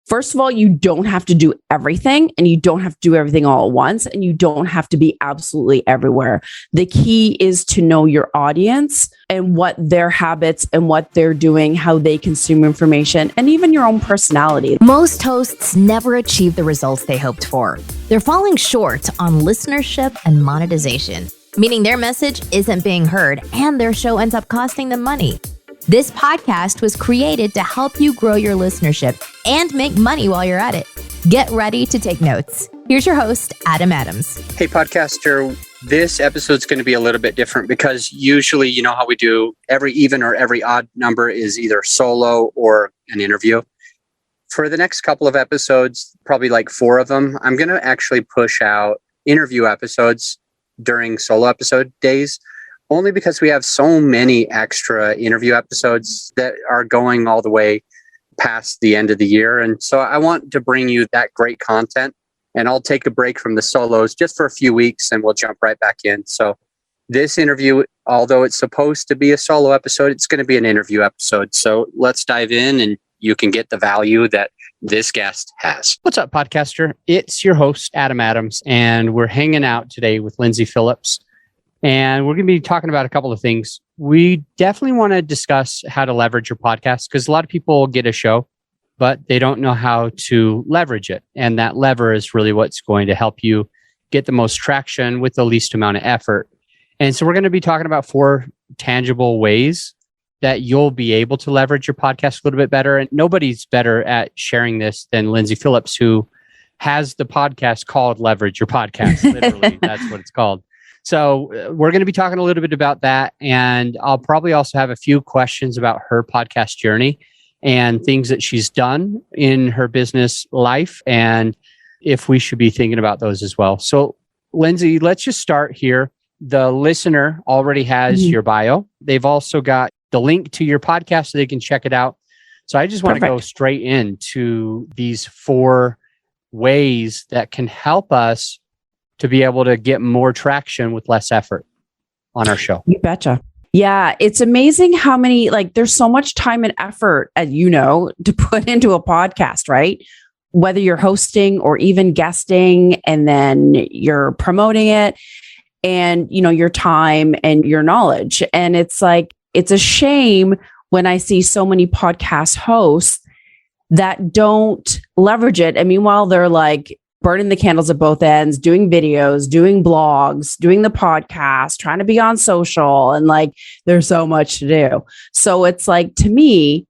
First of all, you don't have to do everything, and you don't have to do everything all at once, and you don't have to be absolutely everywhere. The key is to know your audience and what their habits and what they're doing, how they consume information, and even your own personality. Most hosts never achieve the results they hoped for. They're falling short on listenership and monetization, meaning their message isn't being heard and their show ends up costing them money. This podcast was created to help you grow your listenership and make money while you're at it. Get ready to take notes. Here's your host, Adam Adams. Hey, podcaster. This episode's going to be a little bit different because usually, you know how we do every even or every odd number is either solo or an interview. For the next couple of episodes, probably like 4 of them, I'm going to actually push out interview episodes during solo episode days. Only because we have so many extra interview episodes that are going all the way past the end of the year. And so I want to bring you that great content, and I'll take a break from the solos just for a few weeks and we'll jump right back in. So this interview, although it's supposed to be a solo episode, it's going to be an interview episode. So let's dive in and you can get the value that this guest has. What's up, podcaster? It's your host, Adam Adams, and we're hanging out today with Lyndsay Phillips. And we're going to be talking about a couple of things. We definitely want to discuss how to leverage your podcast because a lot of people get a show, but they don't know how to leverage it. And that lever is really what's going to help you get the most traction with the least amount of effort. And so we're going to be talking about 4 tangible ways that you'll be able to leverage your podcast a little bit better. And nobody's better at sharing this than Lyndsay Phillips, who has the podcast called Leverage Your Podcast. Literally, that's what it's called. So we're going to be talking a little bit about that. And I'll probably also have a few questions about her podcast journey and things that she's done in her business life and if we should be thinking about those as well. So Lyndsay, let's just start here. The listener already has your bio. They've also got the link to your podcast so they can check it out. So I just want to go straight into these 4 ways that can help us to be able to get more traction with less effort on our show. You betcha. Yeah, it's amazing how many, there's so much time and effort, as you know, to put into a podcast, right? Whether you're hosting or even guesting, and then you're promoting it and, your time and your knowledge. And it's a shame when I see so many podcast hosts that don't leverage it. And meanwhile, they're burning the candles at both ends, doing videos, doing blogs, doing the podcast, trying to be on social, and there's so much to do. So it's to me,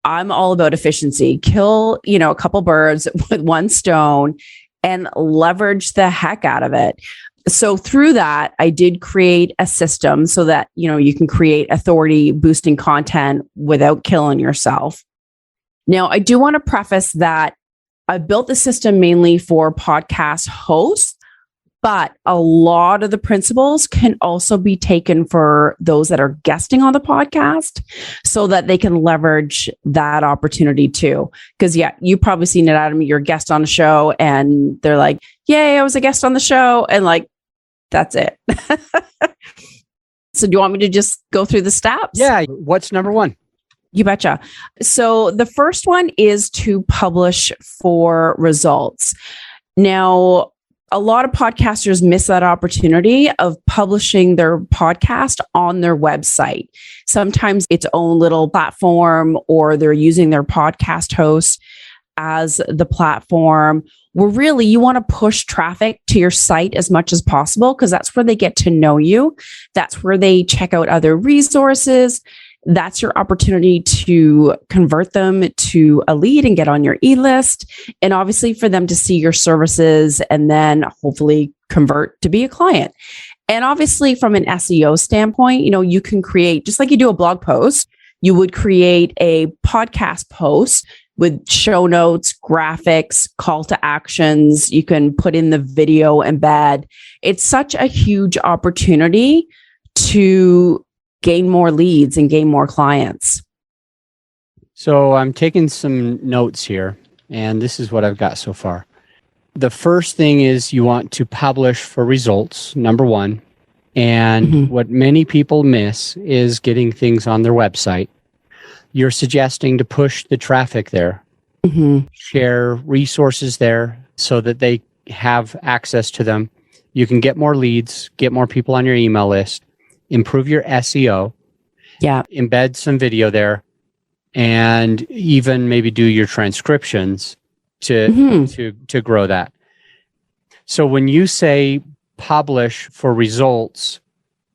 I'm all about efficiency. Kill, a couple birds with one stone and leverage the heck out of it. So through that, I did create a system so that, you can create authority boosting content without killing yourself. Now, I do want to preface that I built the system mainly for podcast hosts, but a lot of the principles can also be taken for those that are guesting on the podcast so that they can leverage that opportunity too. Because you've probably seen it, Adam, you're a guest on a show and they're like, yay, I was a guest on the show. And that's it. So do you want me to just go through the steps? Yeah. What's number 1? You betcha. So the first one is to publish for results. Now, a lot of podcasters miss that opportunity of publishing their podcast on their website. Sometimes its own little platform, or they're using their podcast host as the platform. Where really you want to push traffic to your site as much as possible because that's where they get to know you. That's where they check out other resources. That's your opportunity to convert them to a lead and get on your e-list. And obviously for them to see your services and then hopefully convert to be a client. And obviously from an SEO standpoint, you can create, just like you do a blog post, you would create a podcast post with show notes, graphics, call to actions. You can put in the video embed. It's such a huge opportunity to gain more leads and gain more clients. So I'm taking some notes here, and this is what I've got so far. The first thing is you want to publish for results, number 1. And what many people miss is getting things on their website. You're suggesting to push the traffic there. share resources there so that they have access to them. You can get more leads, get more people on your email list, improve your SEO, embed some video there, and even maybe do your transcriptions to grow that. So when you say publish for results,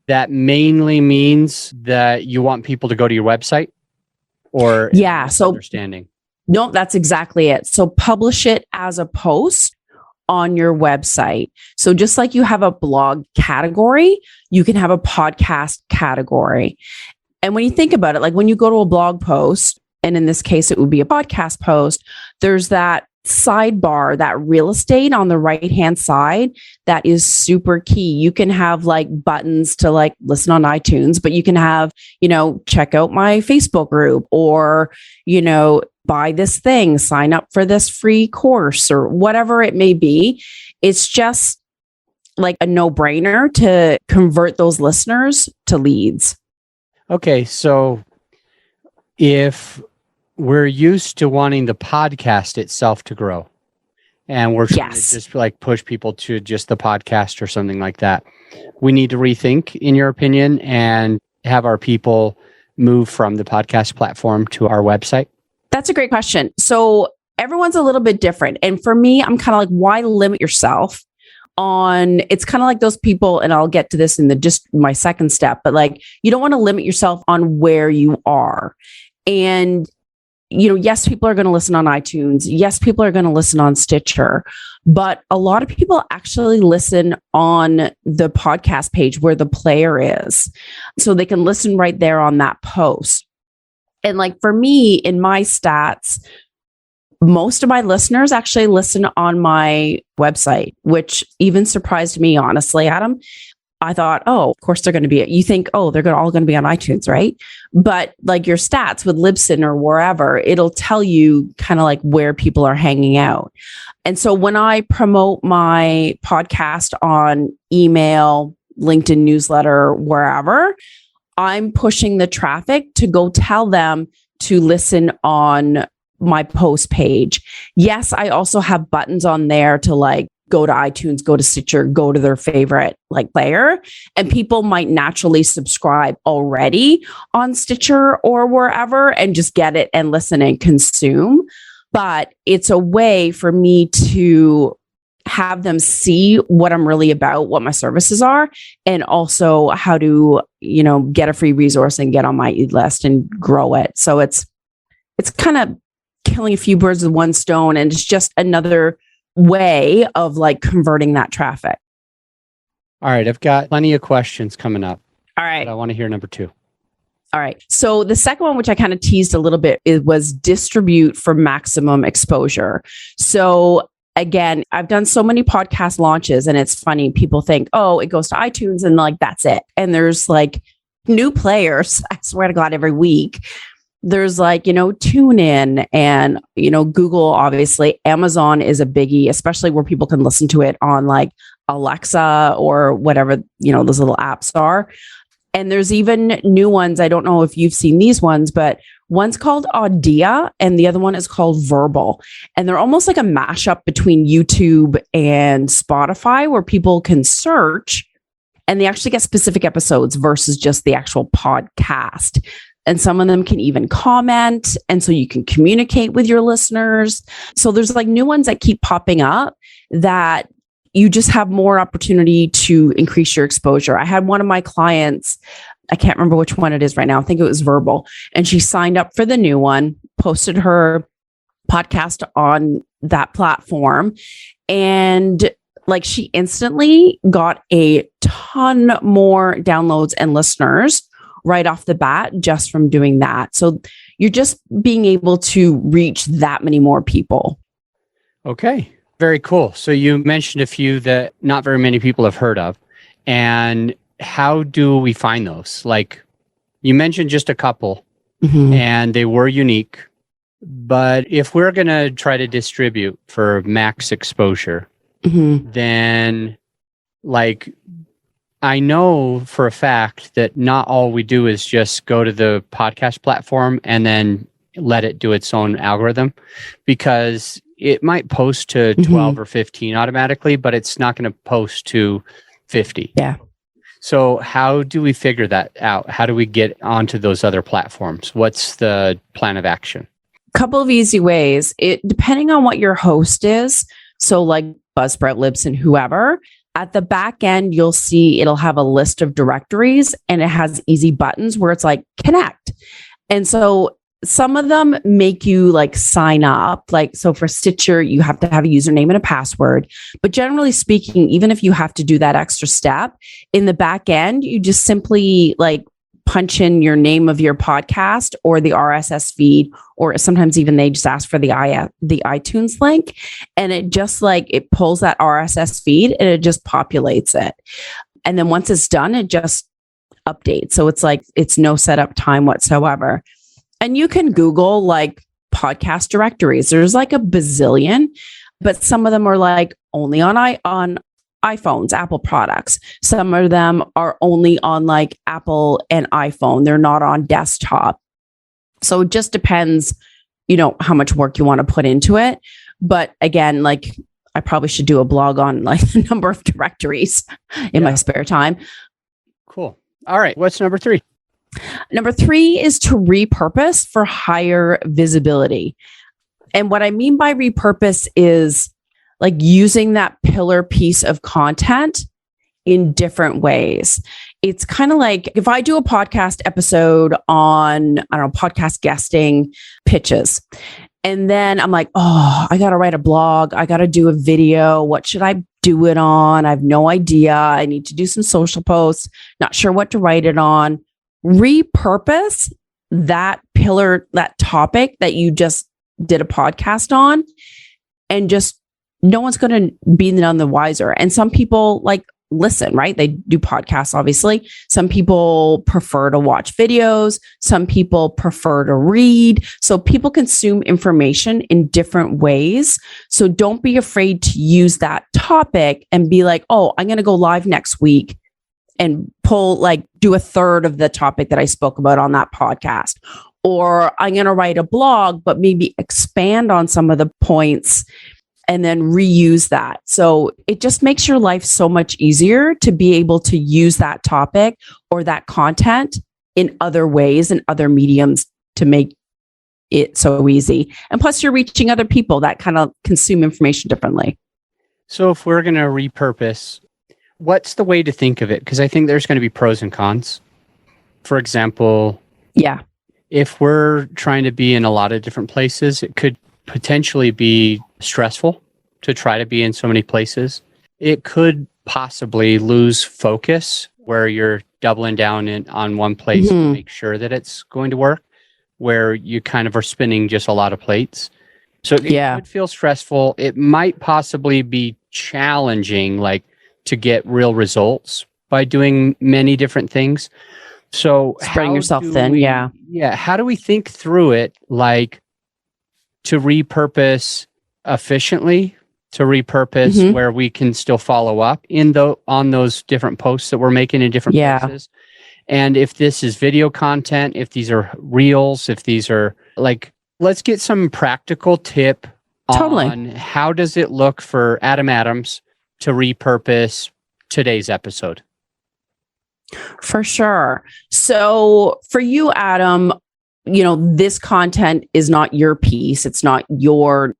that mainly means that you want people to go to your website, or so understanding? No, that's exactly it. So publish it as a post on your website. So just like you have a blog category, you can have a podcast category. And when you think about it, like when you go to a blog post, and in this case, it would be a podcast post, there's that sidebar, that real estate on the right-hand side, that is super key. You can have like buttons to like listen on iTunes, but you can have, check out my Facebook group, or, buy this thing, sign up for this free course, or whatever it may be. It's just like a no-brainer to convert those listeners to leads. Okay, so if we're used to wanting the podcast itself to grow, and we're trying to just like push people to just the podcast or something like that, we need to rethink, in your opinion, and have our people move from the podcast platform to our website? That's a great question. So everyone's a little bit different. And for me, I'm kind of like, why limit yourself on, it's kind of like those people, and I'll get to this in just my second step, but like, you don't want to limit yourself on where you are. And yes, people are going to listen on iTunes. Yes, people are going to listen on Stitcher, but a lot of people actually listen on the podcast page where the player is. So they can listen right there on that post. And like for me, in my stats, most of my listeners actually listen on my website, which even surprised me, honestly, Adam. I thought, of course they're going to be, you think, they're all going to be on iTunes, right? But like your stats with Libsyn or wherever, it'll tell you kind of like where people are hanging out. And so when I promote my podcast on email, LinkedIn newsletter, wherever, I'm pushing the traffic to go tell them to listen on my post page. Yes, I also have buttons on there to like go to iTunes, go to Stitcher, go to their favorite like player. And people might naturally subscribe already on Stitcher or wherever and just get it and listen and consume. But it's a way for me to have them see what I'm really about, what my services are, and also how to, get a free resource and get on my list and grow it. So it's kind of killing a few birds with one stone, and it's just another way of like converting that traffic. All right. I've got plenty of questions coming up. All right. But I want to hear number 2. All right. So the second one, which I kind of teased a little bit, it was distribute for maximum exposure. So again, I've done so many podcast launches, and it's funny. People think, it goes to iTunes and like, that's it. And there's like new players, I swear to God, every week. There's like, TuneIn and, Google, obviously. Amazon is a biggie, especially where people can listen to it on like Alexa or whatever, those little apps are. And there's even new ones. I don't know if you've seen these ones, but one's called Audia and the other one is called Verbal. And they're almost like a mashup between YouTube and Spotify, where people can search and they actually get specific episodes versus just the actual podcast. And some of them can even comment. And so you can communicate with your listeners. So there's like new ones that keep popping up that you just have more opportunity to increase your exposure. I had one of my clients, I can't remember which one it is right now. I think it was Verbal. And she signed up for the new one, posted her podcast on that platform. And like she instantly got a ton more downloads and listeners right off the bat just from doing that. So you're just being able to reach that many more people. Okay, very cool. So you mentioned a few that not very many people have heard of. And how do we find those? Like you mentioned just a couple and they were unique. But if we're going to try to distribute for max exposure, then like I know for a fact that not all we do is just go to the podcast platform and then let it do its own algorithm, because it might post to 12 or 15 automatically, but it's not going to post to 50. Yeah. So how do we figure that out? How do we get onto those other platforms? What's the plan of action? Couple of easy ways. It depending on what your host is. So like Buzzsprout, Libsyn, whoever, at the back end, you'll see it'll have a list of directories and it has easy buttons where it's like connect. And so some of them make you like sign up. Like, so for Stitcher, you have to have a username and a password. But generally speaking, even if you have to do that extra step in the back end, you just simply like punch in your name of your podcast or the RSS feed, or sometimes even they just ask for the iTunes link, and it just like it pulls that RSS feed and it just populates it. And then once it's done, it just updates. So it's like it's no setup time whatsoever. And you can Google like podcast directories. There's like a bazillion, but some of them are like only on iPhones, Apple products. Some of them are only on like Apple and iPhone. They're not on desktop. So it just depends, how much work you want to put into it. But again, like I probably should do a blog on like the number of directories in my spare time. Cool. All right. What's number 3? Number 3 is to repurpose for higher visibility. And what I mean by repurpose is like using that pillar piece of content in different ways. It's kind of like if I do a podcast episode on, podcast guesting pitches, and then I'm like, oh, I got to write a blog. I got to do a video. What should I do it on? I have no idea. I need to do some social posts. Not sure what to write it on. Repurpose that pillar, that topic that you just did a podcast on, and just no one's going to be none the wiser. And some people like listen, right? They do podcasts, obviously. Some people prefer to watch videos. Some people prefer to read. So people consume information in different ways. So don't be afraid to use that topic and be like, oh, I'm going to go live next week and do a third of the topic that I spoke about on that podcast. Or I'm going to write a blog, but maybe expand on some of the points and then reuse that. So it just makes your life so much easier to be able to use that topic or that content in other ways and other mediums to make it so easy. And plus you're reaching other people that kind of consume information differently. So if we're going to repurpose, what's the way to think of it? Because I think there's going to be pros and cons. For example, if we're trying to be in a lot of different places, it could potentially be stressful to try to be in so many places. It could possibly lose focus where you're doubling down on one place to make sure that it's going to work, where you kind of are spinning just a lot of plates. So it could feel stressful. It might possibly be challenging, like to get real results by doing many different things. So spreading yourself thin. How do we think through it? Like to repurpose efficiently, to repurpose where we can still follow up on those different posts that we're making in different places. And if this is video content, if these are reels, if these are like, let's get some practical tip on how does it look for Adam Adams to repurpose today's episode. For sure. So for you, Adam, this content is not your piece. It's not your,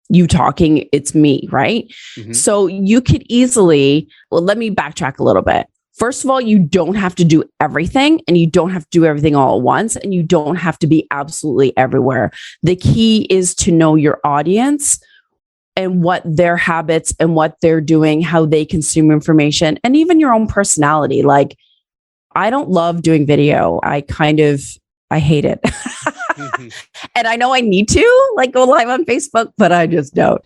you talking, it's me, right? So you could easily, let me backtrack a little bit. First of all, you don't have to do everything, and you don't have to do everything all at once, and you don't have to be absolutely everywhere. The key is to know your audience and what their habits and what they're doing, how they consume information, and even your own personality. Like, I don't love doing video. I hate it. And I know I need to go live on Facebook, but I just don't.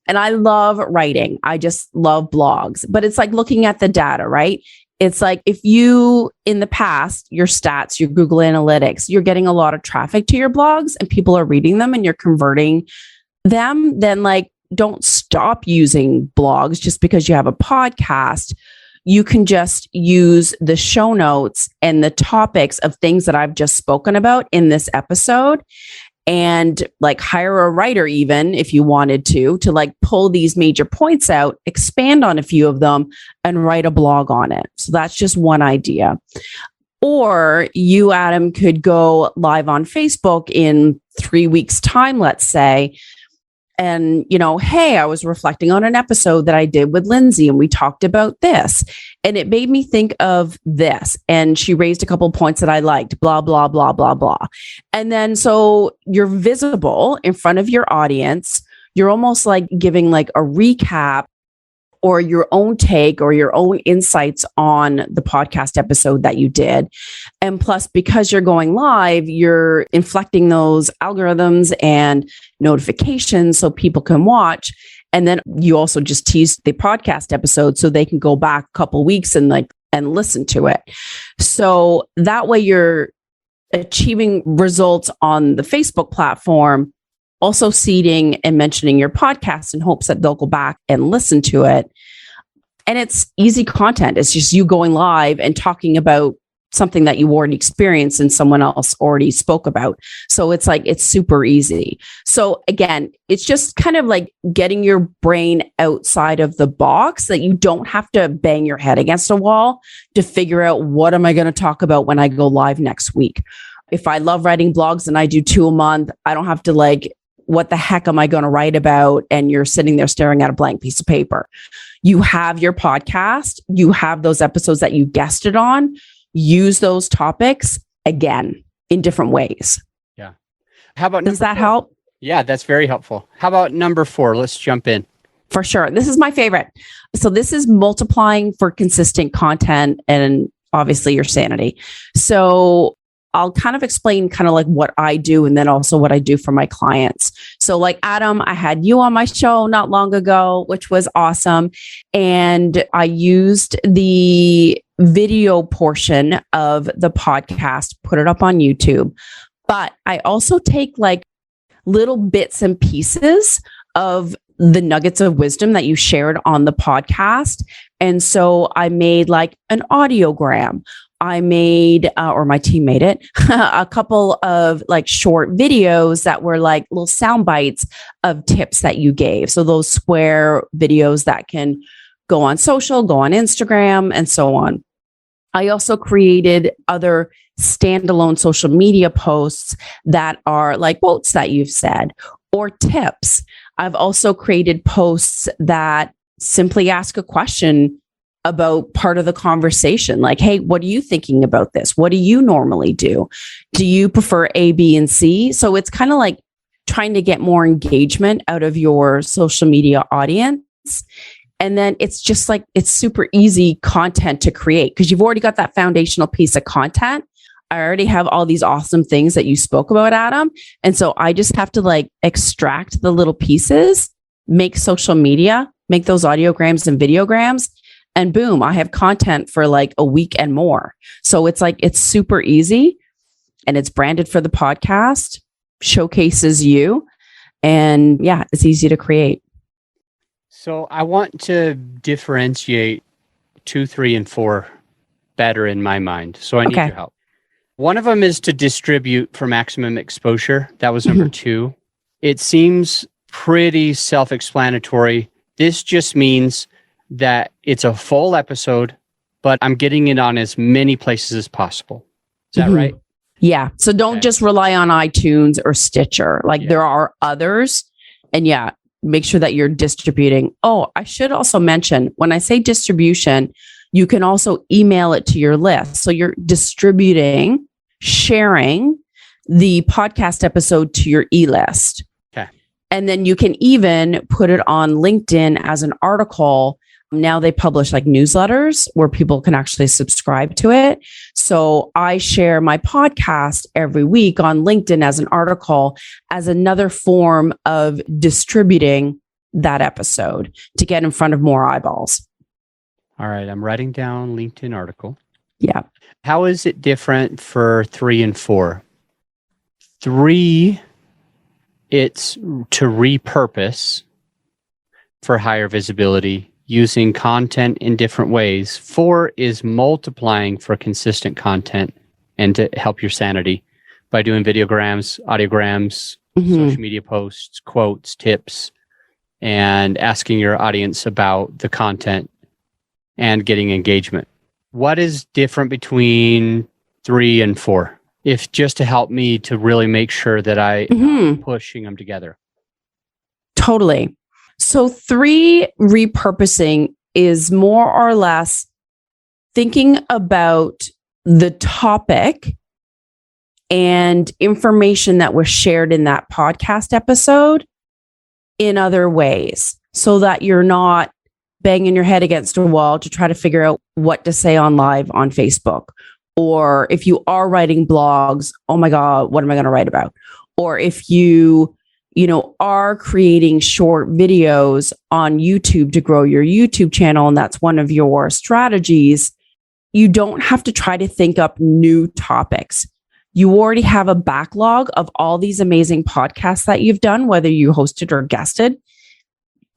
And I love writing. I just love blogs, but it's like looking at the data, right? It's like if you, in the past, your stats, your Google Analytics, you're getting a lot of traffic to your blogs and people are reading them and you're converting them, then don't stop using blogs just because you have a podcast. you can just use the show notes and the topics of things that I've just spoken about in this episode, and like hire a writer, even if you wanted to like pull these major points out, expand on a few of them, and write a blog on it. So that's just one idea. Or you, Adam, could go live on Facebook in 3 weeks' time, let's say. And, hey, I was reflecting on an episode that I did with Lyndsay, and we talked about this, and it made me think of this. And she raised a couple of points that I liked, blah, blah, blah, blah, blah. And then so you're visible in front of your audience. You're almost like giving like a recap or your own take or your own insights on the podcast episode that you did. And plus, because you're going live, you're inflecting those algorithms and notifications so people can watch. And then you also just tease the podcast episode so they can go back a couple weeks and listen to it. So that way you're achieving results on the Facebook platform, also seeding and mentioning your podcast in hopes that they'll go back and listen to it. And it's easy content. It's just you going live and talking about something that you already experienced and someone else already spoke about. So it's super easy. So again, it's just kind of like getting your brain outside of the box, that you don't have to bang your head against a wall to figure out, what am I going to talk about when I go live next week? If I love writing blogs and I do 2 a month, I don't have to what the heck am I going to write about? And you're sitting there staring at a blank piece of paper. You have your podcast, you have those episodes that you guested on, use those topics again in different ways. Yeah. How about Does that help? Yeah, that's very helpful. How about number 4? Let's jump in. For sure. This is my favorite. So this is multiplying for consistent content and obviously your sanity. So I'll kind of explain what I do and then also what I do for my clients. So like Adam, I had you on my show not long ago, which was awesome. And I used the video portion of the podcast, put it up on YouTube. But I also take little bits and pieces of the nuggets of wisdom that you shared on the podcast. And so I made an audiogram. I made, or my team made it, a couple of short videos that were little sound bites of tips that you gave. So those square videos that can go on social, go on Instagram, and so on. I also created other standalone social media posts that are quotes that you've said or tips. I've also created posts that simply ask a question about part of the conversation. Hey, what are you thinking about this? What do you normally do? Do you prefer A, B, and C? So it's kind of trying to get more engagement out of your social media audience. And then it's just it's super easy content to create because you've already got that foundational piece of content. I already have all these awesome things that you spoke about, Adam. And so I just have to extract the little pieces, make social media, make those audiograms and videograms, and boom, I have content for a week and more. So it's it's super easy and it's branded for the podcast, showcases you, and yeah, it's easy to create. So I want to differentiate 2, 3, and 4 better in my mind. So I need your help. One of them is to distribute for maximum exposure. That was number 2. It seems pretty self-explanatory. This just means that it's a full episode, but I'm getting it on as many places as possible. Is that right? Yeah. So don't just rely on iTunes or Stitcher. There are others. And yeah, make sure that you're distributing. Oh, I should also mention, when I say distribution, you can also email it to your list. So you're distributing, sharing the podcast episode to your e-list. Okay. And then you can even put it on LinkedIn as an article. Now they publish newsletters where people can actually subscribe to it. So I share my podcast every week on LinkedIn as an article as another form of distributing that episode to get in front of more eyeballs. All right. I'm writing down LinkedIn article. Yeah. How is it different for 3 and 4? 3, it's to repurpose for higher visibility. using content in different ways. 4 is multiplying for consistent content and to help your sanity by doing videograms, audiograms, social media posts, quotes, tips, and asking your audience about the content and getting engagement. What is different between 3 and 4? If just to help me to really make sure that I'm pushing them together. Totally. So 3, repurposing, is more or less thinking about the topic and information that was shared in that podcast episode in other ways, so that you're not banging your head against a wall to try to figure out what to say on live on Facebook. Or if you are writing blogs, oh my God, what am I going to write about? Or if you are creating short videos on YouTube to grow your YouTube channel, and that's one of your strategies, you don't have to try to think up new topics. You already have a backlog of all these amazing podcasts that you've done, whether you hosted or guested.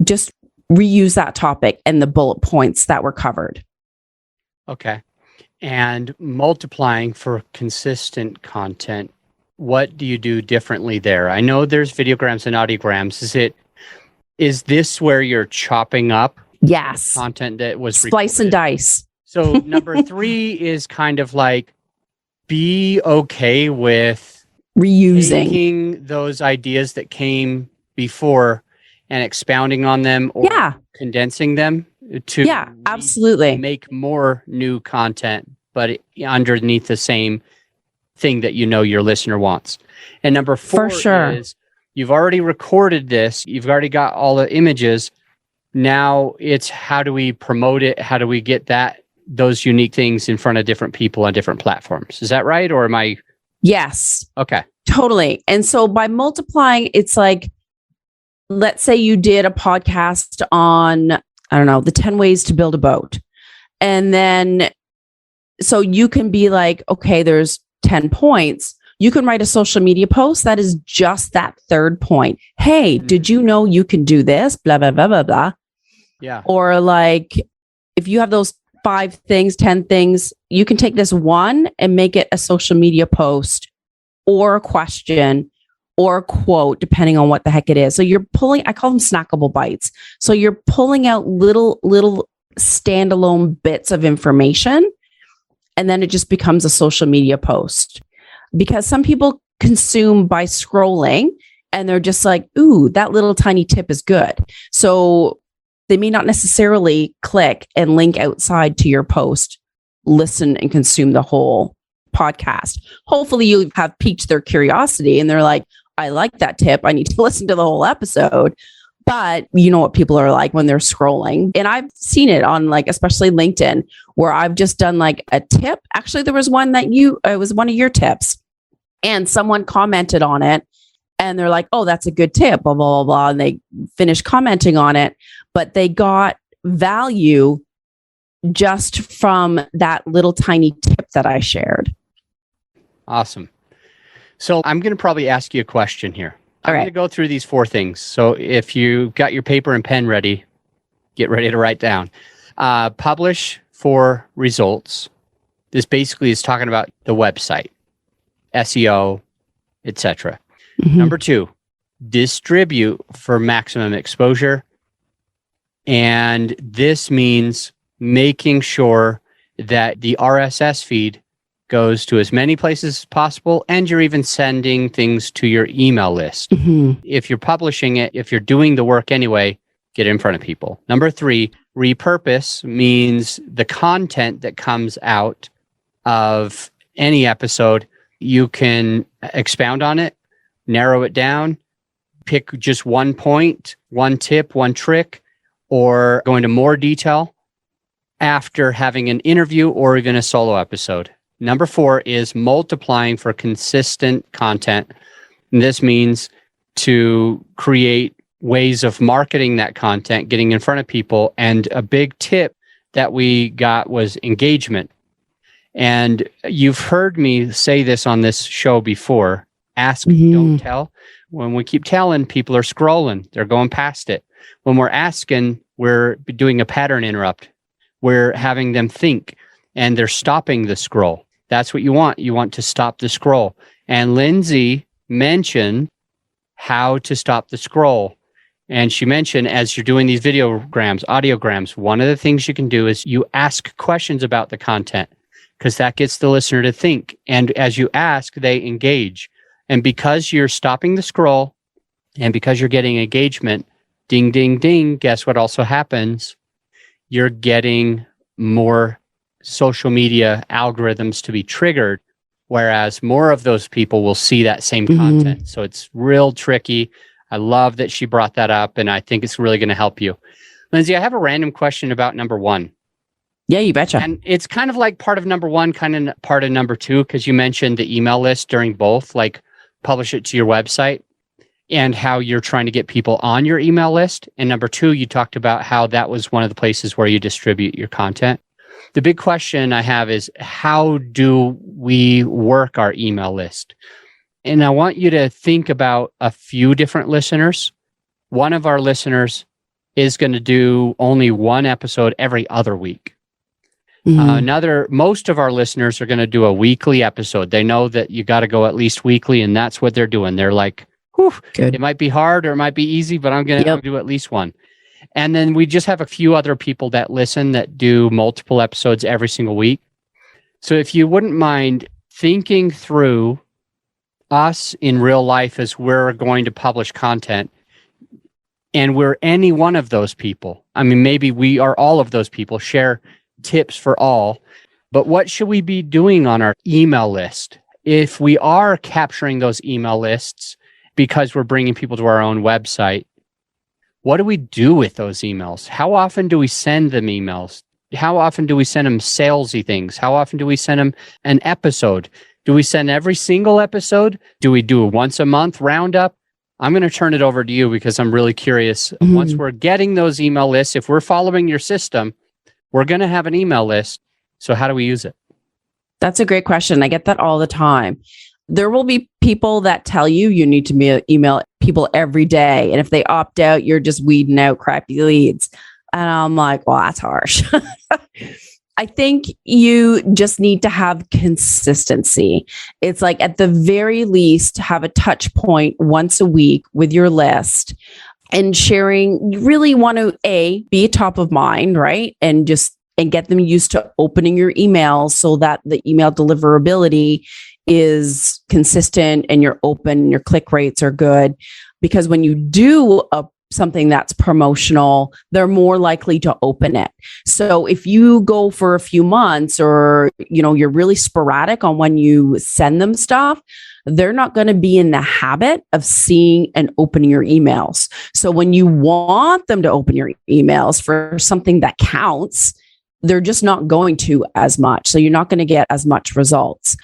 Just reuse that topic and the bullet points that were covered. Okay. And multiplying for consistent content, what do you do differently there? I know there's videograms and audiograms. Is this where you're chopping up Yes. content that was slice recorded? and dice? So number 3 is kind of like, be okay with Reusing. taking those ideas that came before and expounding on them or condensing them to absolutely make more new content, but underneath the same thing that your listener wants. And number 4 is you've already recorded this. You've already got all the images. Now it's how do we promote it? How do we get those unique things in front of different people on different platforms? Is that right? Or am I? Yes. Okay. Totally. And so by multiplying, it's like, let's say you did a podcast on, I don't know, the 10 ways to build a boat. And then, so you can be like, okay, there's 10 points. You can write a social media post that is just that third point. Hey, did you know you can do this? Blah, blah, blah, blah, blah. Yeah. Or like, if you have those 5 things, 10 things, you can take this one and make it a social media post or a question or a quote, depending on what the heck it is. So you're pulling, I call them snackable bites. So you're pulling out little standalone bits of information, and then it just becomes a social media post. Because some people consume by scrolling and they're just like, ooh, that little tiny tip is good. So they may not necessarily click and link outside to your post, listen and consume the whole podcast. Hopefully you have piqued their curiosity and they're like, I like that tip. I need to listen to the whole episode. But you know what people are like when they're scrolling. And I've seen it on like, especially LinkedIn, where I've just done like a tip. Actually, there was one that it was one of your tips and someone commented on it and they're like, oh, that's a good tip, blah, blah, blah, blah. And they finished commenting on it, but they got value just from that little tiny tip that I shared. Awesome. So I'm going to probably ask you a question here. I'm going to go through these 4 things. So if you got your paper and pen ready, get ready to write down. Publish for results. This basically is talking about the website, SEO, etc. Number 2, distribute for maximum exposure. And this means making sure that the RSS feed goes to as many places as possible, and you're even sending things to your email list. If you're publishing it, if you're doing the work anyway, get it in front of people. Number 3, repurpose means the content that comes out of any episode, you can expound on it, narrow it down, pick just one point, one tip, one trick, or go into more detail after having an interview or even a solo episode. Number 4 is multiplying for consistent content. And this means to create ways of marketing that content, getting in front of people. And a big tip that we got was engagement. And you've heard me say this on this show before, ask, don't tell. When we keep telling, people are scrolling. They're going past it. When we're asking, we're doing a pattern interrupt. We're having them think, and they're stopping the scroll. That's what you want. You want to stop the scroll. And Lyndsay mentioned how to stop the scroll. And she mentioned, as you're doing these audiograms, one of the things you can do is you ask questions about the content, because that gets the listener to think. And as you ask, they engage. And because you're stopping the scroll and because you're getting engagement, ding, ding, ding, guess what also happens? You're getting more social media algorithms to be triggered, whereas more of those people will see that same content. So it's real tricky. I love that she brought that up, and I think it's really going to help you. Lyndsay, I have a random question about number one. Yeah, you betcha. And it's kind of like part of number one, kind of part of number two, because you mentioned the email list during both, like publish it to your website and how you're trying to get people on your email list. And number two, you talked about how that was one of the places where you distribute your content. The big question I have is, how do we work our email list? And I want you to think about a few different listeners. One of our listeners is going to do only one episode every other week. Most of our listeners are going to do a weekly episode. They know that you got to go at least weekly, and that's what they're doing. They're like, whew, it might be hard or it might be easy, but I'm going to do at least one. And then we just have a few other people that listen that do multiple episodes every single week. So if you wouldn't mind thinking through us in real life as we're going to publish content, and we're any one of those people. I mean, maybe we are all of those people, share tips for all, but what should we be doing on our email list? If we are capturing those email lists because we're bringing people to our own website, what do we do with those emails? How often do we send them emails? How often do we send them salesy things? How often do we send them an episode? Do we send every single episode? Do we do a once a month roundup? I'm going to turn it over to you because I'm really curious. Once we're getting those email lists, if we're following your system, we're going to have an email list. So how do we use it? That's a great question. I get that all the time. There will be people that tell you need to email people every day. And if they opt out, you're just weeding out crappy leads. And I'm like, well, that's harsh. I think you just need to have consistency. It's like, at the very least, have a touch point once a week with your list and sharing. You really want to, be top of mind, right? And get them used to opening your emails so that the email deliverability is consistent and you're open and your click rates are good. Because when you do something that's promotional, they're more likely to open it. So if you go for a few months, or you're really sporadic on when you send them stuff, they're not going to be in the habit of seeing and opening your emails. So when you want them to open your emails for something that counts, they're just not going to as much. So you're not going to get as much results.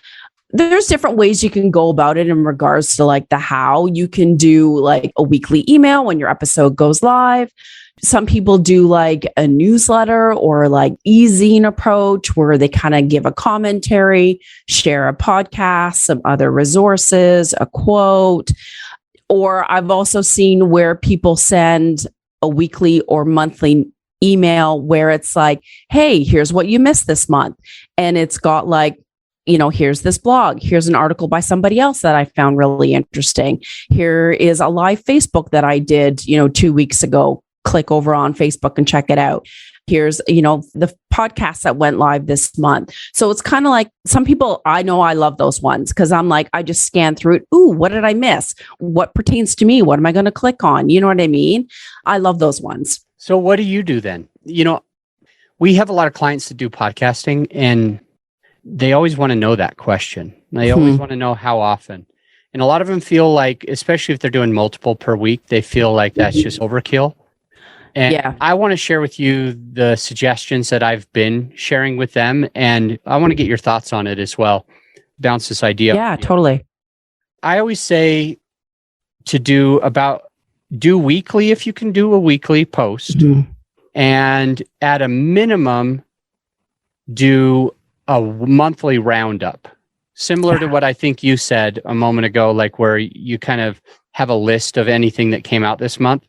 There's different ways you can go about it in regards to like the how. You can do like a weekly email when your episode goes live. Some people do like a newsletter or like e-zine approach where they kind of give a commentary, share a podcast, some other resources, a quote. Or I've also seen where people send a weekly or monthly email where it's like, hey, here's what you missed this month. And it's got like, here's this blog. Here's an article by somebody else that I found really interesting. Here is a live Facebook that I did, 2 weeks ago. Click over on Facebook and check it out. Here's, the podcast that went live this month. So it's kind of like, some people, I know I love those ones because I'm like, I just scan through it. Ooh, what did I miss? What pertains to me? What am I going to click on? You know what I mean? I love those ones. So what do you do then? We have a lot of clients that do podcasting, and they always want to know that question. They always want to know how often. And a lot of them feel like, especially if they're doing multiple per week, they feel like that's just overkill. And I want to share with you the suggestions that I've been sharing with them. And I want to get your thoughts on it as well. Bounce this idea. Yeah, totally. I always say to do weekly if you can do a weekly post. And at a minimum, do a monthly roundup. Similar to what I think you said a moment ago, like where you kind of have a list of anything that came out this month.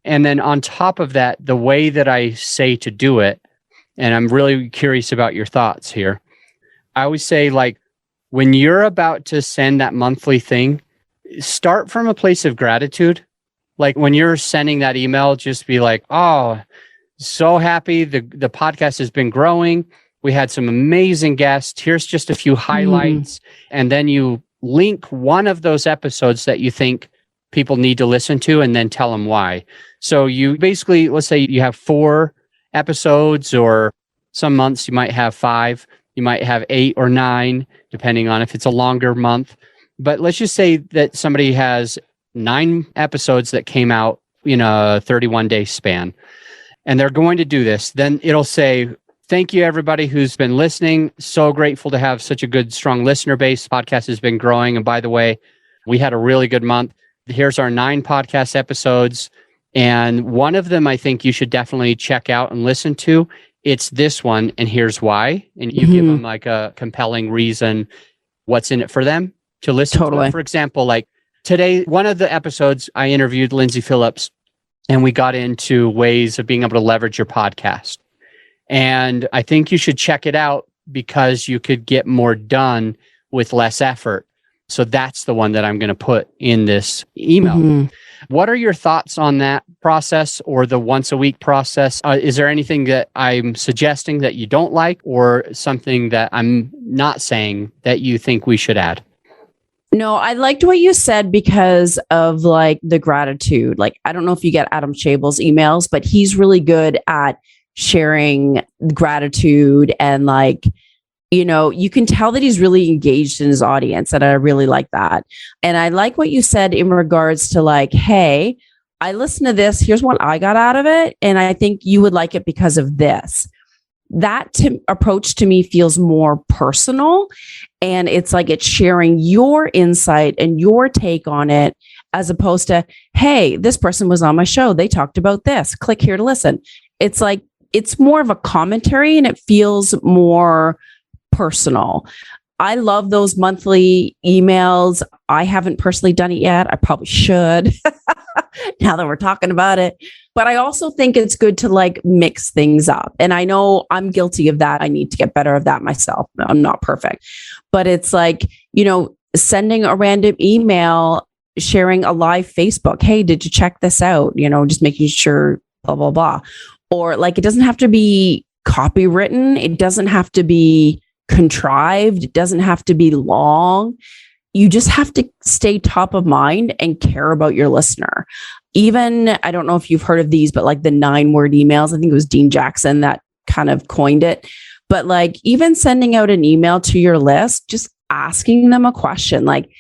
And then on top of that, the way that I say to do it, and I'm really curious about your thoughts here. I always say, like, when you're about to send that monthly thing, start from a place of gratitude. Like when you're sending that email, just be like, oh, so happy. The podcast has been growing. We had some amazing guests. Here's just a few highlights. And then you link one of those episodes that you think people need to listen to and then tell them why. So you basically, let's say you have 4 episodes, or some months you might have 5, you might have 8 or 9, depending on if it's a longer month. But let's just say that somebody has 9 episodes that came out in a 31-day span, and they're going to do this. Then it'll say, thank you, everybody who's been listening. So grateful to have such a good, strong listener base. The podcast has been growing. And by the way, we had a really good month. Here's our 9 podcast episodes. And one of them, I think you should definitely check out and listen to. It's this one, and here's why. And you give them like a compelling reason, what's in it for them to listen to. For example, like today, one of the episodes, I interviewed Lyndsay Phillips, and we got into ways of being able to leverage your podcast. And I think you should check it out because you could get more done with less effort. So that's the one that I'm going to put in this email. What are your thoughts on that process, or the once a week process? Is there anything that I'm suggesting that you don't like, or something that I'm not saying that you think we should add? No, I liked what you said because of like the gratitude. Like, I don't know if you get Adam Chabel's emails, but he's really good at sharing gratitude, and like, you know, you can tell that he's really engaged in his audience, and I really like that. And I like what you said in regards to like, hey, I listened to this. Here's what I got out of it. And I think you would like it because of this. That approach to me feels more personal. And it's like it's sharing your insight and your take on it, as opposed to, hey, this person was on my show. They talked about this. Click here to listen. It's like, it's more of a commentary, and it feels more personal. I love those monthly emails. I haven't personally done it yet. I probably should now that we're talking about it. But I also think it's good to like mix things up. And I know I'm guilty of that. I need to get better of that myself. I'm not perfect. But it's like, you know, sending a random email, sharing a live Facebook. Hey, did you check this out? You know, just making sure, blah, blah, blah. Or like, it doesn't have to be copywritten. It doesn't have to be contrived. It doesn't have to be long. You just have to stay top of mind and care about your listener. Even, I don't know if you've heard of these, but like the 9-word emails, I think it was Dean Jackson that kind of coined it. But like even sending out an email to your list, just asking them a question like,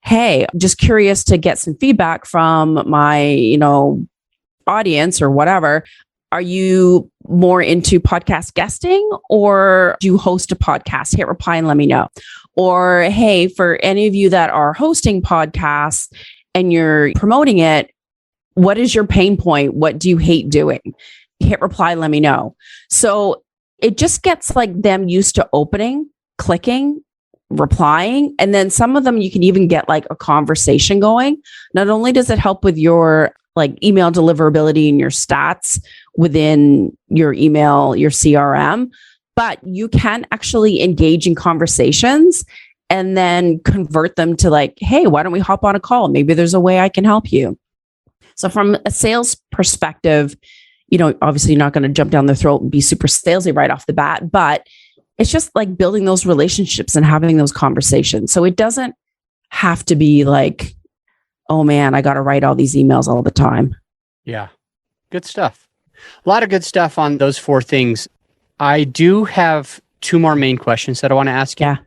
hey, just curious to get some feedback from my, you know, audience or whatever. Are you more into podcast guesting, or do you host a podcast? Hit reply and let me know. Or, hey, for any of you that are hosting podcasts and you're promoting it, what is your pain point? What do you hate doing? Hit reply, let me know. So it just gets like them used to opening, clicking, replying. And then some of them you can even get like a conversation going. Not only does it help with your like email deliverability and your stats within your email, your CRM, but you can actually engage in conversations and then convert them to like, hey, why don't we hop on a call? Maybe there's a way I can help you. So from a sales perspective, you know, obviously you're not going to jump down their throat and be super salesy right off the bat, but it's just like building those relationships and having those conversations. So it doesn't have to be like, oh man, I got to write all these emails all the time. Yeah. Good stuff. A lot of good stuff on those 4 things. I do have 2 more main questions that I want to ask you. Yeah.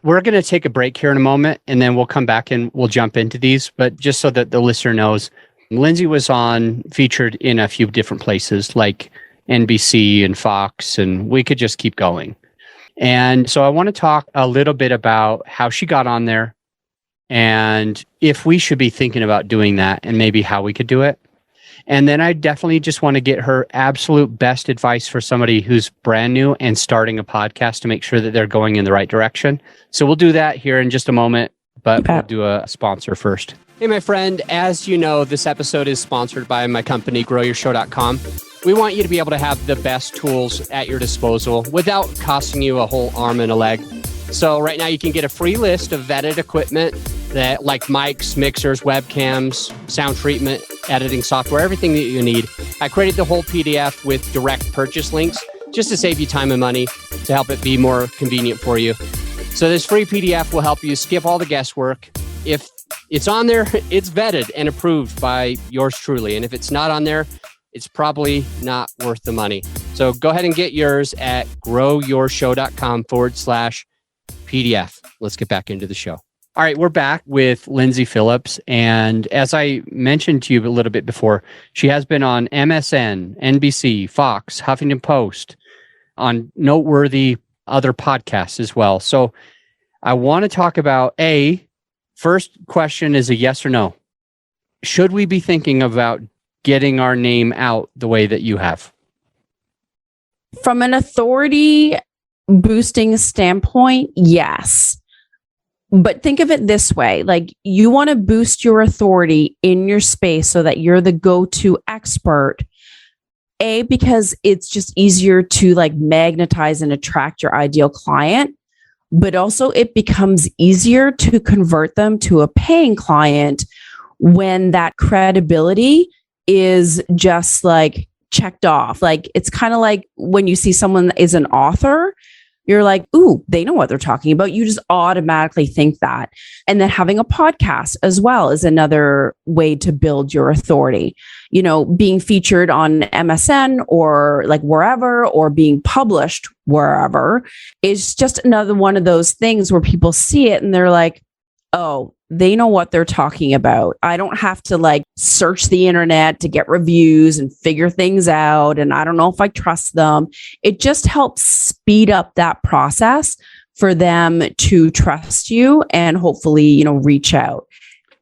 We're going to take a break here in a moment, and then we'll come back and we'll jump into these. But just so that the listener knows, Lyndsay was featured in a few different places like NBC and Fox, and we could just keep going. And so I want to talk a little bit about how she got on there, and if we should be thinking about doing that, and maybe how we could do it. And then I definitely just want to get her absolute best advice for somebody who's brand new and starting a podcast to make sure that they're going in the right direction. So we'll do that here in just a moment, but we'll do a sponsor first. Hey, my friend, as you know, this episode is sponsored by my company, growyourshow.com. We want you to be able to have the best tools at your disposal without costing you a whole arm and a leg. So right now you can get a free list of vetted equipment that like mics, mixers, webcams, sound treatment, editing software, everything that you need. I created the whole PDF with direct purchase links just to save you time and money, to help it be more convenient for you. So this free PDF will help you skip all the guesswork. If it's on there, it's vetted and approved by yours truly. And if it's not on there, it's probably not worth the money. So go ahead and get yours at growyourshow.com/PDF. Let's get back into the show. All right, we're back with Lyndsay Phillips. And as I mentioned to you a little bit before, she has been on MSN, NBC, Fox, Huffington Post, on noteworthy other podcasts as well. So I want to talk about first question is a yes or no. Should we be thinking about getting our name out the way that you have? From an authority boosting standpoint, yes. But think of it this way, like you want to boost your authority in your space so that you're the go-to expert. Because it's just easier to like magnetize and attract your ideal client, but also it becomes easier to convert them to a paying client when that credibility is just like checked off. Like it's kind of like when you see someone that is an author, you're like, ooh, they know what they're talking about. You just automatically think that. And then having a podcast as well is another way to build your authority. You know, being featured on MSN or like wherever, or being published wherever is just another one of those things where people see it and they're like, oh, they know what they're talking about. I don't have to like search the internet to get reviews and figure things out. And I don't know if I trust them. It just helps speed up that process for them to trust you and hopefully, you know, reach out.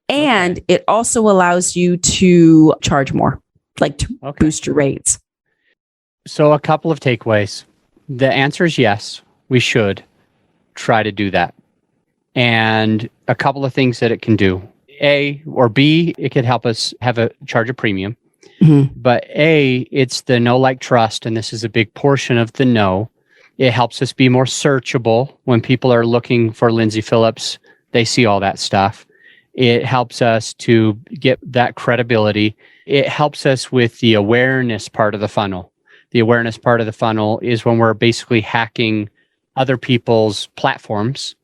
And it also allows you to charge more, like to boost your rates. So a couple of takeaways. The answer is yes, we should try to do that. And a couple of things that it can do. A or B, it could help us charge a premium. Mm-hmm. But it's the know, like, trust. And this is a big portion of the know. It helps us be more searchable. When people are looking for Lyndsay Phillips, they see all that stuff. It helps us to get that credibility. It helps us with the awareness part of the funnel. The awareness part of the funnel is when we're basically hacking other people's platforms,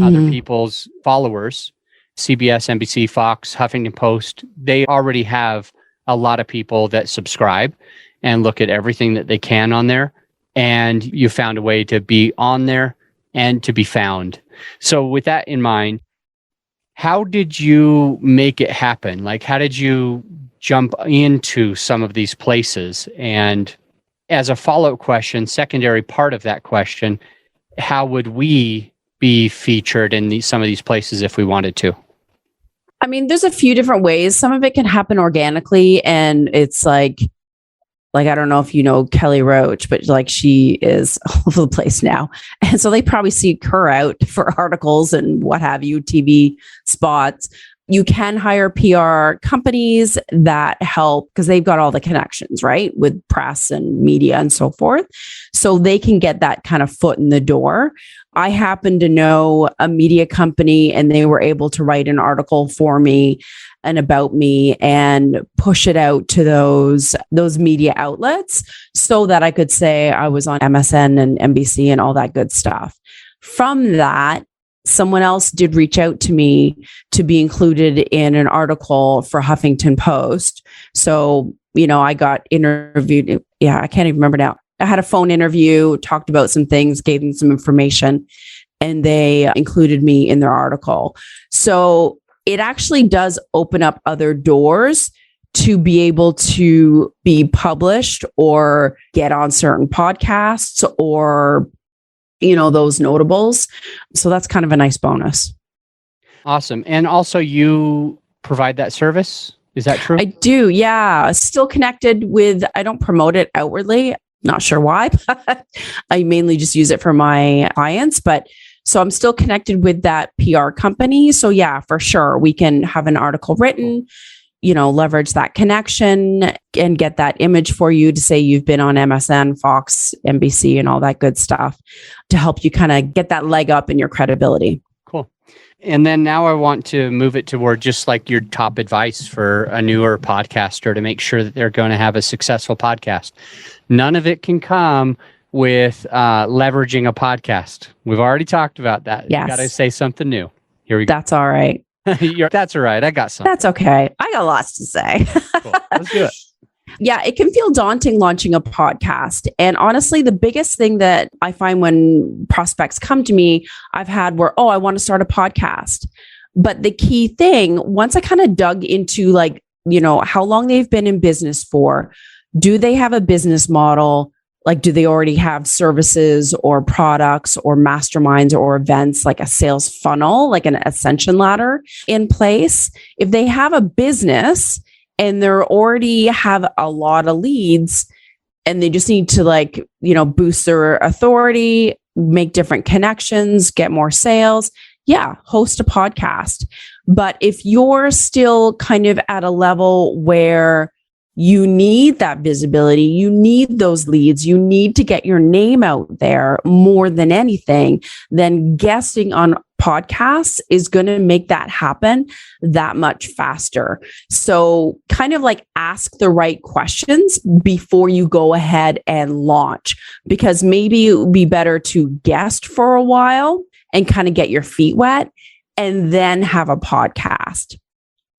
other people's followers. CBS, NBC, Fox, Huffington Post, they already have a lot of people that subscribe and look at everything that they can on there. And you found a way to be on there and to be found. So with that in mind, how did you make it happen? Like, how did you jump into some of these places? And as a follow-up question, secondary part of that question, how would we be featured in some of these places if we wanted to? I mean, there's a few different ways. Some of it can happen organically, and it's like I don't know if you know Kelly Roach, but like she is all over the place now. And so they probably seek her out for articles and what have you, TV spots. You can hire PR companies that help because they've got all the connections, right? With press and media and so forth. So they can get that kind of foot in the door. I happen to know a media company and they were able to write an article for me and about me and push it out to those media outlets so that I could say I was on MSN and NBC and all that good stuff. From that, someone else did reach out to me to be included in an article for Huffington Post. So, you know, I got interviewed. Yeah, I can't even remember now. I had a phone interview, talked about some things, gave them some information, and they included me in their article. So it actually does open up other doors to be able to be published or get on certain podcasts or, you know, those notables. So that's kind of a nice bonus. Awesome. And also you provide that service Is that true? I do. Yeah. Still connected with, I don't promote it outwardly. Not sure why, but I mainly just use it for my clients. But so I'm still connected with that PR company. So yeah, for sure. We can have an article written, leverage that connection and get that image for you to say you've been on MSN, Fox, NBC, and all that good stuff to help you kind of get that leg up in your credibility. Cool. And then now I want to move it toward just like your top advice for a newer podcaster to make sure that they're going to have a successful podcast. None of it can come with leveraging a podcast. We've already talked about that. Yes. You got to say something new. Here we go. That's all right. That's all right. I got something. That's okay. I got lots to say. Cool. Let's do it. Yeah, it can feel daunting launching a podcast. And honestly, the biggest thing that I find when prospects come to me, I've had where, I want to start a podcast. But the key thing, once I kind of dug into how long they've been in business for, do they have a business model? Like, do they already have services or products or masterminds or events, like a sales funnel, like an ascension ladder in place? If they have a business and they already have a lot of leads and they just need to boost their authority, make different connections, get more sales, host a podcast. But if you're still kind of at a level where you need that visibility, you need those leads, you need to get your name out there more than anything, then guesting on podcasts is going to make that happen that much faster. So kind of ask the right questions before you go ahead and launch, because maybe it would be better to guest for a while and kind of get your feet wet and then have a podcast.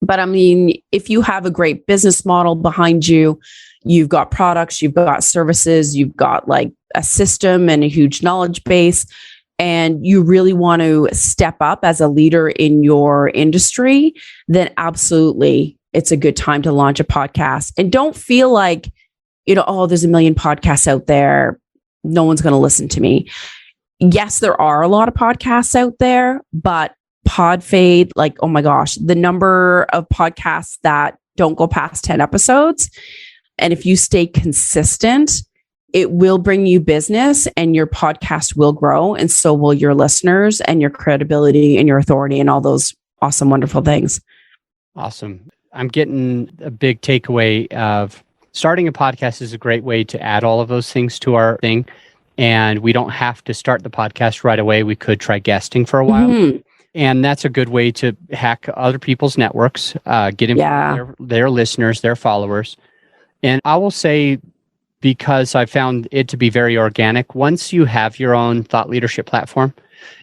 But I mean, if you have a great business model behind you, you've got products, you've got services, you've got a system and a huge knowledge base, and you really want to step up as a leader in your industry, then absolutely, it's a good time to launch a podcast. And don't feel like, there's a million podcasts out there, no one's going to listen to me. Yes, there are a lot of podcasts out there, but Podfade, oh my gosh, the number of podcasts that don't go past 10 episodes. And if you stay consistent, it will bring you business and your podcast will grow. And so will your listeners and your credibility and your authority and all those awesome, wonderful things. Awesome. I'm getting a big takeaway of starting a podcast is a great way to add all of those things to our thing. And we don't have to start the podcast right away. We could try guesting for a while. Mm-hmm. And that's a good way to hack other people's networks, get in their listeners, their followers. And I will say, because I found it to be very organic, once you have your own thought leadership platform,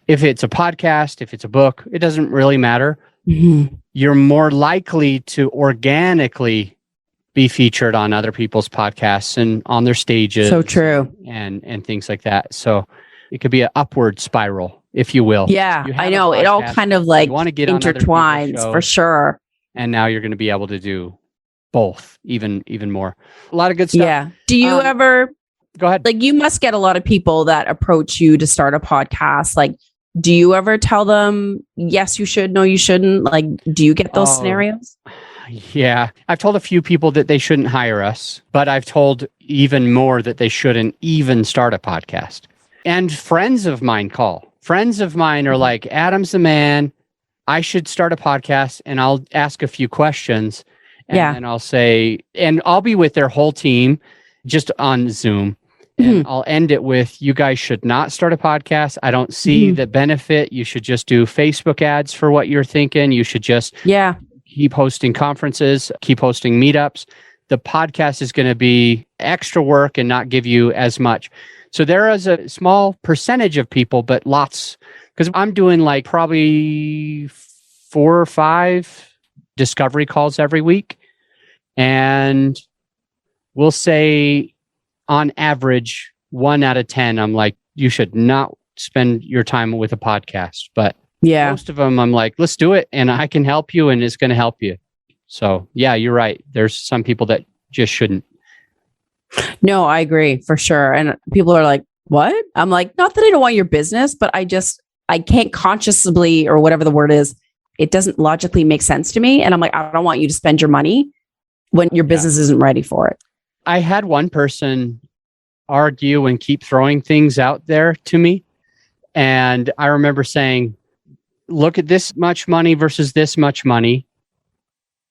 if it's a podcast, if it's a book, it doesn't really matter. Mm-hmm. You're more likely to organically be featured on other people's podcasts and on their stages. So true. And things like that. So it could be an upward spiral, if you will. Yeah, I know. It all kind of intertwines for sure. And now you're going to be able to do both, even more. A lot of good stuff. Yeah. Do you ever go ahead? You must get a lot of people that approach you to start a podcast. Do you ever tell them, yes, you should, no, you shouldn't? Do you get those scenarios? Yeah. I've told a few people that they shouldn't hire us, but I've told even more that they shouldn't even start a podcast. And friends of mine call. Friends of mine are like, Adam's the man. I should start a podcast, and I'll ask a few questions. And then I'll say, and I'll be with their whole team just on Zoom. And I'll end it with, you guys should not start a podcast. I don't see the benefit. You should just do Facebook ads for what you're thinking. You should just keep hosting conferences, keep hosting meetups. The podcast is going to be extra work and not give you as much. So there is a small percentage of people, but lots, because I'm doing probably 4 or 5 discovery calls every week. And we'll say on average, 1 out of 10, I'm like, you should not spend your time with a podcast. But most of them, I'm like, let's do it. And I can help you and it's going to help you. So yeah, you're right. There's some people that just shouldn't. No, I agree for sure. And people are like, what? I'm like, not that I don't want your business, but I can't consciously, or whatever the word is, it doesn't logically make sense to me. And I'm like, I don't want you to spend your money when your business isn't ready for it. I had one person argue and keep throwing things out there to me. And I remember saying, look at this much money versus this much money.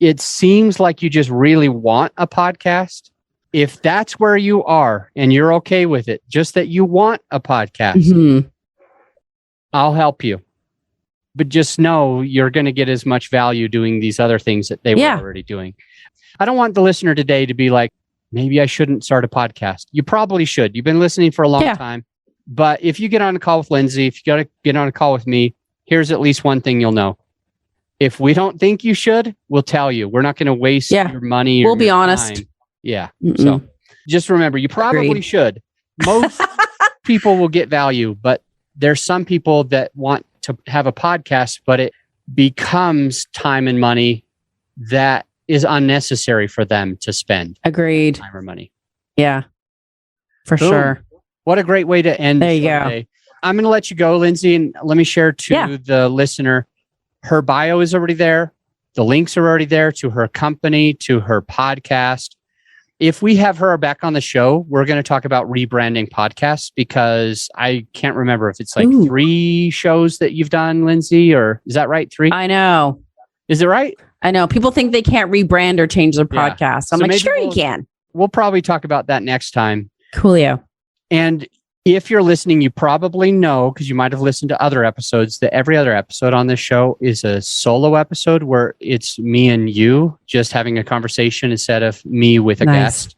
It seems like you just really want a podcast. If that's where you are and you're okay with it, just that you want a podcast, I'll help you. But just know you're going to get as much value doing these other things that they were already doing. I don't want the listener today to be like, maybe I shouldn't start a podcast. You probably should. You've been listening for a long time. But if you get on a call with Lyndsay, if you got to get on a call with me, here's at least one thing you'll know. If we don't think you should, we'll tell you. We're not going to waste your money. We'll be honest. Time. Yeah. So just remember, you probably should. Most people will get value, but there's some people that want to have a podcast, but it becomes time and money that is unnecessary for them to spend. Agreed. Time or money. Yeah, for sure. What a great way to end. There you go. Today. I'm going to let you go, Lyndsay, and let me share to the listener. Her bio is already there. The links are already there to her company, to her podcast. If we have her back on the show, we're going to talk about rebranding podcasts, because I can't remember if it's like 3 shows that you've done, Lyndsay, or is that right? 3? I know. Is it right? I know. People think they can't rebrand or change their podcast. I'm like, sure you can. We'll probably talk about that next time. Coolio. And if you're listening, you probably know, because you might have listened to other episodes, that every other episode on this show is a solo episode where it's me and you just having a conversation instead of me with a guest.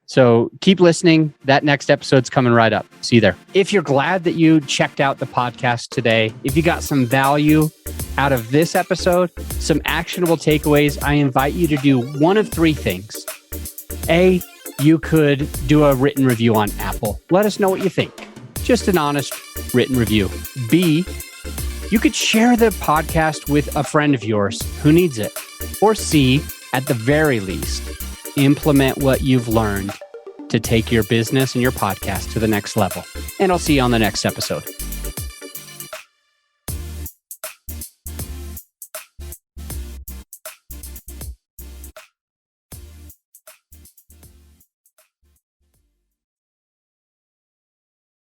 So keep listening. That next episode's coming right up. See you there. If you're glad that you checked out the podcast today, if you got some value out of this episode, some actionable takeaways, I invite you to do one of 3 things. A, you could do a written review on Apple. Let us know what you think. Just an honest written review. B, you could share the podcast with a friend of yours who needs it. Or C, at the very least, implement what you've learned to take your business and your podcast to the next level. And I'll see you on the next episode.